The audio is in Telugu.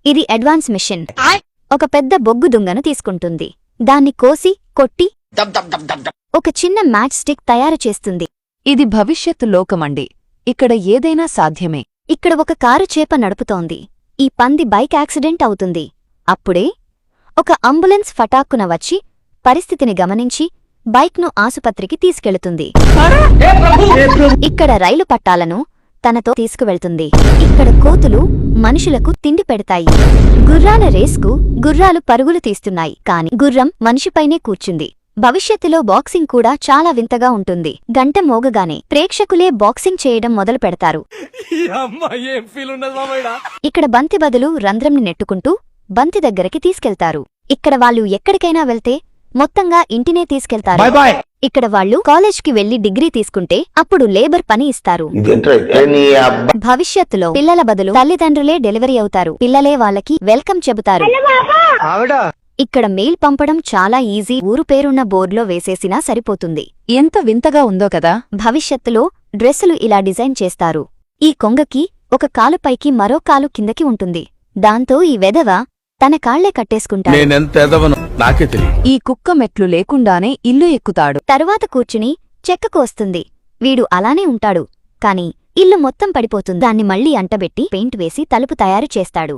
ఇది అడ్వాన్స్ మిషన్. ఒక పెద్ద బొగ్గు దుంగను తీసుకుంటుంది. దాన్ని కోసి కొట్టి ఒక చిన్న మ్యాచ్ స్టిక్ తయారు చేస్తుంది. ఇది భవిష్యత్తు లోకమండి. ఇక్కడ ఏదైనా సాధ్యమే. ఇక్కడ ఒక కారు చేప నడుపుతోంది. ఈ పంది బైక్ యాక్సిడెంట్ అవుతుంది. అప్పుడే ఒక అంబులెన్స్ ఫటాక్కున వచ్చి పరిస్థితిని గమనించి బైక్ను ఆసుపత్రికి తీసుకెళుతుంది. ఇక్కడ రైలు పట్టాలను తనతో తీసుకువెళ్తుంది. ఇక్కడ కోతులు మనుషులకు తిండి పెడతాయి. గుర్రాల రేస్కు గుర్రాలు పరుగులు తీస్తున్నాయి. కాని గుర్రం మనిషిపైనే కూర్చుంది. భవిష్యత్తులో బాక్సింగ్ కూడా చాలా వింతగా ఉంటుంది. గంట మోగగానే ప్రేక్షకులే బాక్సింగ్ చేయడం మొదలు పెడతారు. ఇక్కడ బంతి బదులు రంధ్రంని నెట్టుకుంటూ బంతి దగ్గరికి తీసుకెళ్తారు. ఇక్కడ వాళ్ళు ఎక్కడికైనా వెళ్తే మొత్తంగా ఇంటినే తీసుకెళ్తారు. ఇక్కడ వాళ్ళు కాలేజ్కి వెళ్లి డిగ్రీ తీసుకుంటే అప్పుడు లేబర్ పని ఇస్తారు. భవిష్యత్తులో పిల్లల బదులు తల్లిదండ్రులే డెలివరీ అవుతారు. పిల్లలే వాళ్ళకి వెల్కమ్ చెబుతారు. ఇక్కడ మెయిల్ పంపడం చాలా ఈజీ. ఊరు పేరున్న బోర్డులో వేసేసినా సరిపోతుంది. ఎంత వింతగా ఉందో కదా. భవిష్యత్తులో డ్రెస్సులు ఇలా డిజైన్ చేస్తారు. ఈ కొంగకి ఒక కాలు పైకి మరో కాలు కిందకి ఉంటుంది. దాంతో ఈ వెధవ తన కాళ్లే కట్టేసుకుంటాడు. ఈ కుక్క మెట్లు లేకుండానే ఇల్లు ఎక్కుతాడు. తరువాత కూర్చుని చెక్కకు వస్తుంది. వీడు అలానే ఉంటాడు. కాని ఇల్లు మొత్తం పడిపోతుంది. దాన్ని మళ్లీ అంటబెట్టి పెయింట్ వేసి తలుపు తయారు చేస్తాడు.